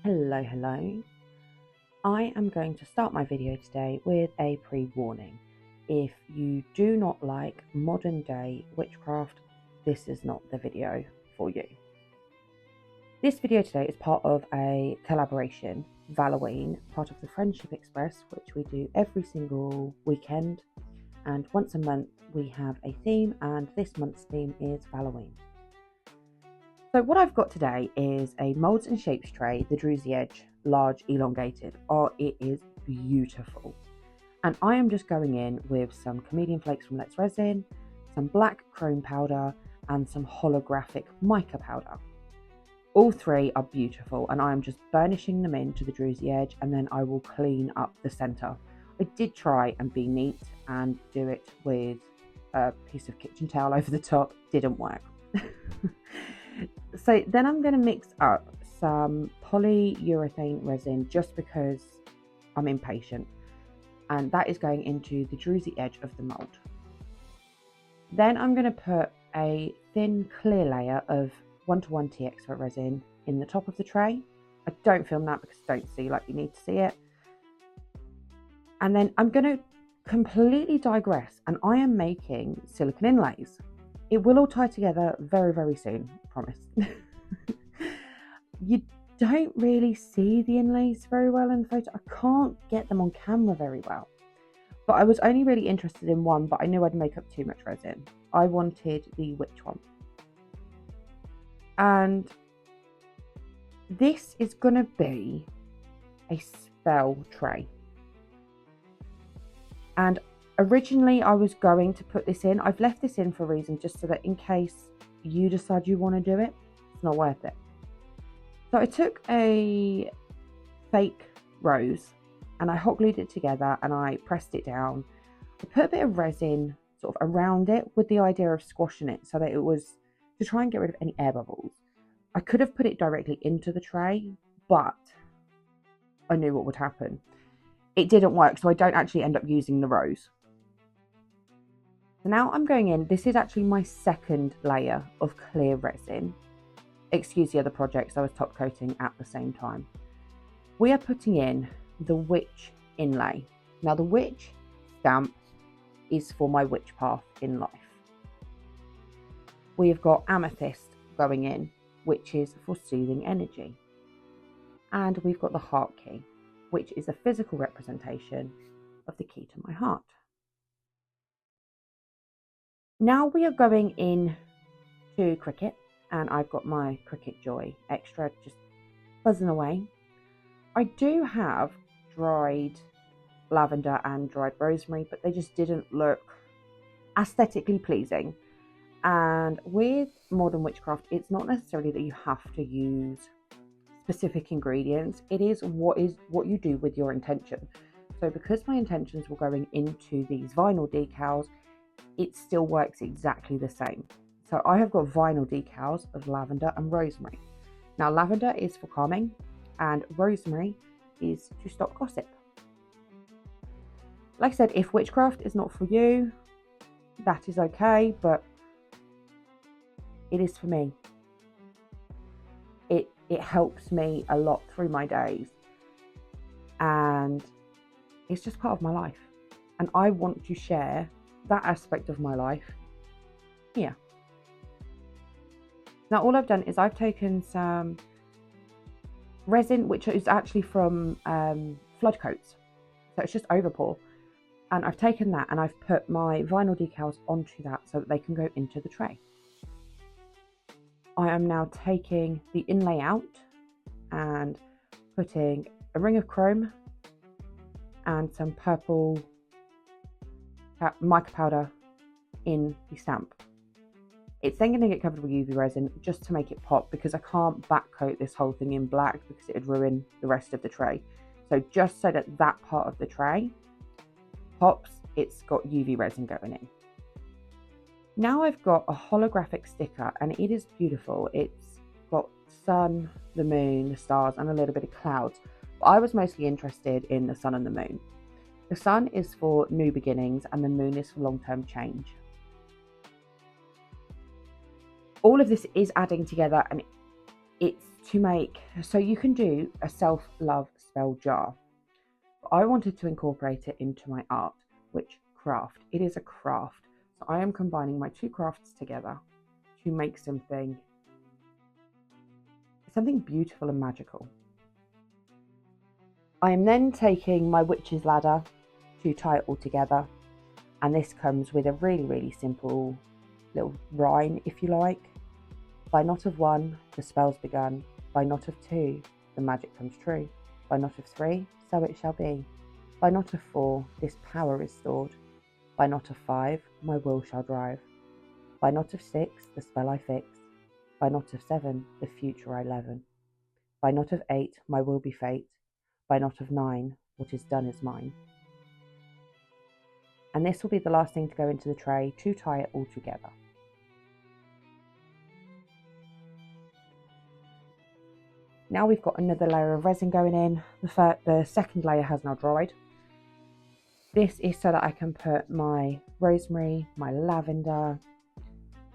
Hello. I am going to start my video today with a pre-warning. If you do not like modern day witchcraft, this is not the video for you. This video today is part of a collaboration, Halloween, part of the Friendship Express, which we do every single weekend. And once a month we have a theme, and this month's theme is Halloween. So what I've got today is a Moulds and Shapes tray, the druzy edge, large elongated. Oh, it is beautiful. And I am just going in with some chameleon flakes from Let's Resin, some black chrome powder, and some holographic mica powder. All three are beautiful, and I am just burnishing them into the druzy edge, and then I will clean up the center. I did try and be neat and do it with a piece of kitchen towel over the top. Didn't work. So then I'm going to mix up some polyurethane resin just because I'm impatient, and that is going into the druzy edge of the mould. Then I'm going to put a thin clear layer of 1:1 Teexpert resin in the top of the tray. I don't film that because I don't see like you need to see it. And then I'm going to completely digress, and I am making silicone inlays. It will all tie together very soon, I promise. You don't really see the inlays very well in the photo. I can't get them on camera very well. But I was only really interested in one, but I knew I'd make up too much resin. I wanted the witch one. And this is going to be a spell tray. And originally I was going to put this in. I've left this in for a reason, just so that in case you decide you want to do it, it's not worth it. So I took a fake rose and I hot glued it together and I pressed it down. I put a bit of resin sort of around it with the idea of squashing it so that it was to try and get rid of any air bubbles. I could have put it directly into the tray, but I knew what would happen. It didn't work, so I don't actually end up using the rose. So now I'm going in. This is actually my second layer of clear resin. Excuse the other projects, I was top coating at the same time. We are putting in the witch inlay. Now the witch stamp is for my witch path in life. We have got amethyst going in, which is for soothing energy. And we've got the heart key, which is a physical representation of the key to my heart. Now we are going in to Cricut, and I've got my Cricut Joy Extra just buzzing away. I do have dried lavender and dried rosemary, but they just didn't look aesthetically pleasing. And with modern witchcraft, it's not necessarily that you have to use specific ingredients. It is what you do with your intention. So because my intentions were going into these vinyl decals, it still works exactly the same. So I have got vinyl decals of lavender and rosemary. Now lavender is for calming and rosemary is to stop gossip. Like I said, if witchcraft is not for you, that is okay, but it is for me. It helps me a lot through my days, and it's just part of my life, and I want to share that aspect of my life here. Now all I've done is I've taken some resin, which is actually from flood coats, so it's just overpour, and I've taken that and I've put my vinyl decals onto that so that they can go into the tray. I am now taking the inlay out and putting a ring of chrome and some purple mica powder in the stamp. It's then going to get covered with UV resin just to make it pop, because I can't back coat this whole thing in black because it would ruin the rest of the tray. So just so that that part of the tray pops, it's got UV resin going in. Now I've got a holographic sticker, and it is beautiful. It's got sun, the moon, the stars, and a little bit of clouds. But I was mostly interested in the sun and the moon. The sun is for new beginnings and the moon is for long-term change. All of this is adding together, and it's to make, so you can do a self-love spell jar. I wanted to incorporate it into my art, which craft. It is a craft. So I am combining my two crafts together to make something beautiful and magical. I am then taking my witch's ladder to tie it all together. And this comes with a really, really simple little rhyme, if you like. By knot of one, the spell's begun. By knot of two, the magic comes true. By knot of three, so it shall be. By knot of four, this power is stored. By knot of five, my will shall drive. By knot of six, the spell I fix. By knot of seven, the future I leaven. By knot of eight, my will be fate. By knot of nine, what is done is mine. And this will be the last thing to go into the tray to tie it all together. Now we've got another layer of resin going in. The second layer has now dried. This is so that I can put my rosemary, my lavender,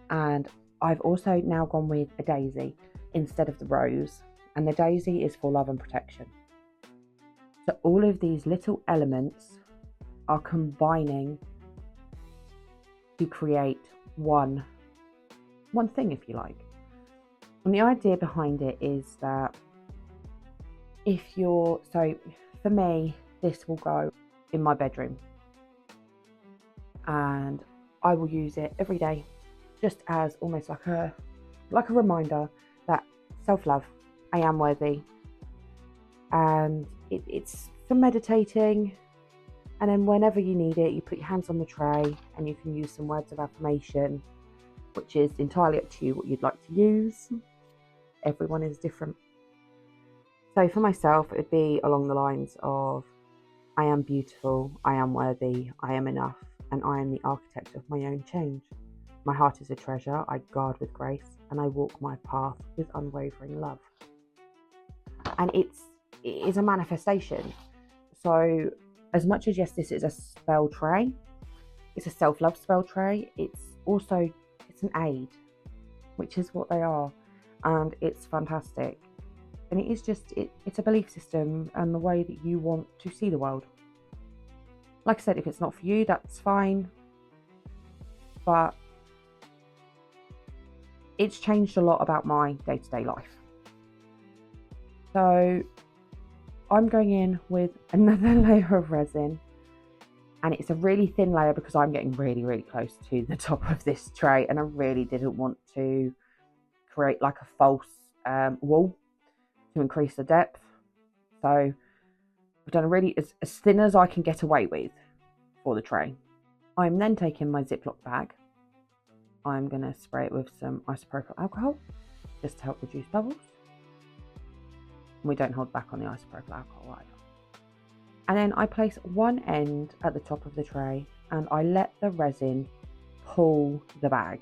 and I've also now gone with a daisy instead of the rose. And the daisy is for love and protection. So all of these little elements are combining to create one thing, if you like. And the idea behind it is that so for me, this will go in my bedroom and I will use it every day, just as almost like a reminder that self-love, I am worthy. And it's for meditating. And then whenever you need it, you put your hands on the tray and you can use some words of affirmation, which is entirely up to you what you'd like to use. Everyone is different. So for myself, it would be along the lines of, I am beautiful, I am worthy, I am enough, and I am the architect of my own change. My heart is a treasure, I guard with grace, and I walk my path with unwavering love. And it is a manifestation. So as much as, yes, this is a spell tray, it's a self-love spell tray, it's an aid, which is what they are, and it's fantastic. And it is just, it's a belief system and the way that you want to see the world. Like I said, if it's not for you, that's fine, but it's changed a lot about my day-to-day life. So I'm going in with another layer of resin, and it's a really thin layer because I'm getting really, really close to the top of this tray, and I really didn't want to create like a false wall to increase the depth. So I've done a really as thin as I can get away with for the tray. I'm then taking my Ziploc bag. I'm going to spray it with some isopropyl alcohol just to help reduce bubbles. We don't hold back on the isopropyl alcohol either. And then I place one end at the top of the tray and I let the resin pull the bag.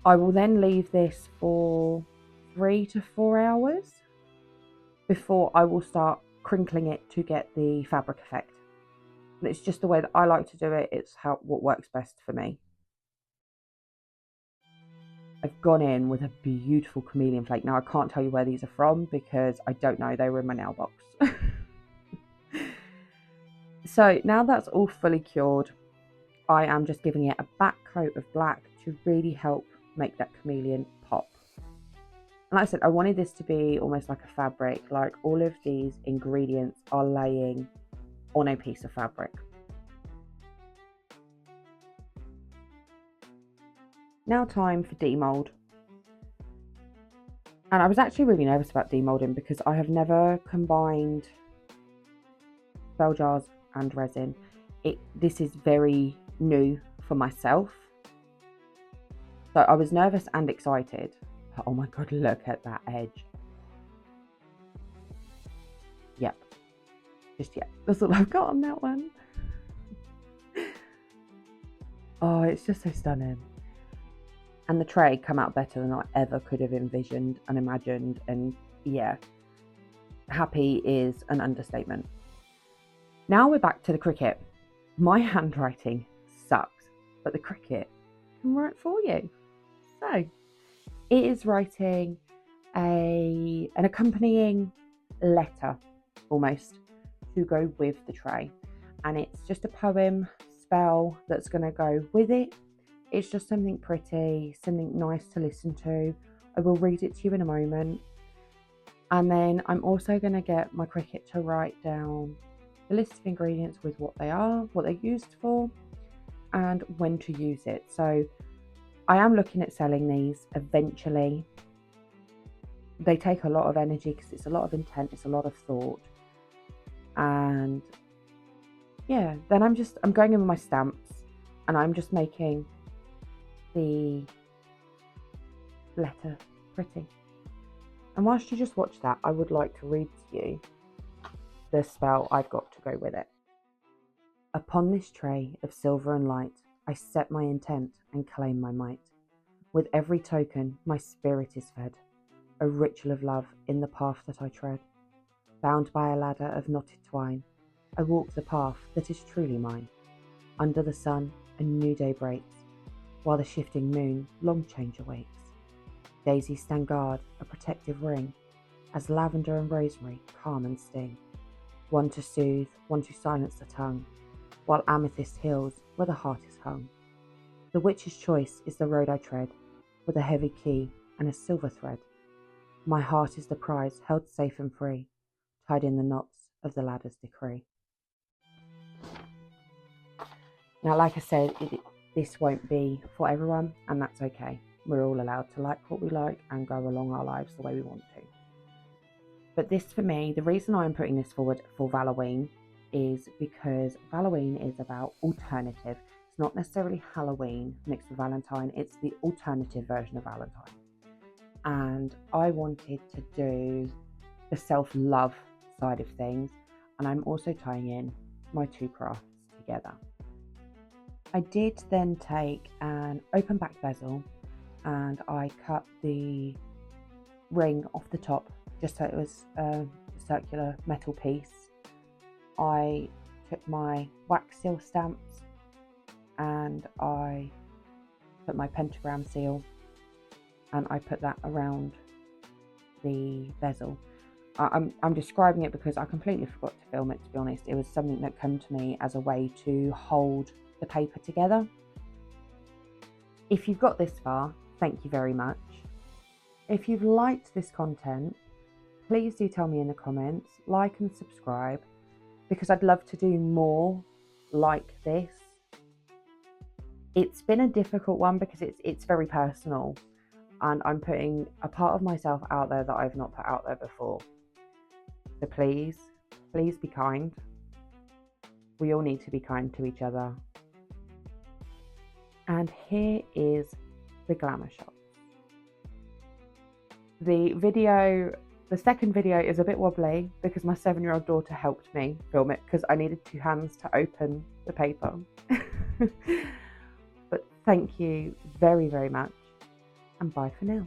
I will then leave this for 3 to 4 hours before I will start crinkling it to get the fabric effect. And it's just the way that I like to do it. It's what works best for me. I've gone in with a beautiful chameleon flake. Now I can't tell you where these are from because I don't know, they were in my nail box. So now that's all fully cured, I am just giving it a back coat of black to really help make that chameleon pop. And like I said, I wanted this to be almost like a fabric, like all of these ingredients are laying on a piece of fabric. Now time for demold. And I was actually really nervous about demolding because I have never combined spell jars and resin. This is very new for myself. So I was nervous and excited. But oh my God, look at that edge. Yep. That's all I've got on that one. Oh, it's just so stunning. And the tray come out better than I ever could have envisioned and imagined. And yeah, happy is an understatement. Now we're back to the Cricut. My handwriting sucks, but the Cricut can write for you. So It is writing an accompanying letter almost to go with the tray, and it's just a poem spell that's going to go with it. It's just something pretty, something nice to listen to. I will read it to you in a moment, and then I'm also going to get my Cricut to write down the list of ingredients with what they are, what they're used for, and when to use it. So I am looking at selling these eventually. They take a lot of energy because it's a lot of intent, it's a lot of thought. And yeah, then I'm going in with my stamps, and I'm just making the letter pretty. And whilst you just watch that, I would like to read to you the spell I've got to go with it. Upon this tray of silver and light, I set my intent and claim my might. With every token, my spirit is fed, a ritual of love in the path that I tread. Bound by a ladder of knotted twine, I walk the path that is truly mine. Under the sun, a new day breaks, while the shifting moon long change awaits. Daisies stand guard, a protective ring, as lavender and rosemary calm and sting. One to soothe, one to silence the tongue, while amethyst heals where the heart is hung. The witch's choice is the road I tread, with a heavy key and a silver thread. My heart is the prize held safe and free, tied in the knots of the ladder's decree. Now, like I said, this won't be for everyone, and that's okay. We're all allowed to like what we like and go along our lives the way we want to. But this, for me, the reason I'm putting this forward for Halloween is because Halloween is about alternative. It's not necessarily Halloween mixed with Valentine, it's the alternative version of Valentine. And I wanted to do the self-love side of things, and I'm also tying in my two crafts together. I did then take an open back bezel and I cut the ring off the top just so it was a circular metal piece. I took my wax seal stamps and I put my pentagram seal and I put that around the bezel. I'm describing it because I completely forgot to film it, to be honest. It was something that came to me as a way to hold the paper together. If you've got this far, thank you very much. If you've liked this content, please do tell me in the comments, like and subscribe, because I'd love to do more like this. It's been a difficult one because it's very personal, and I'm putting a part of myself out there that I've not put out there before. So please be kind. We all need to be kind to each other. And here is the glamour shot. The second video is a bit wobbly because my 7-year-old daughter helped me film it because I needed 2 hands to open the paper. But thank you very, very much, and bye for now.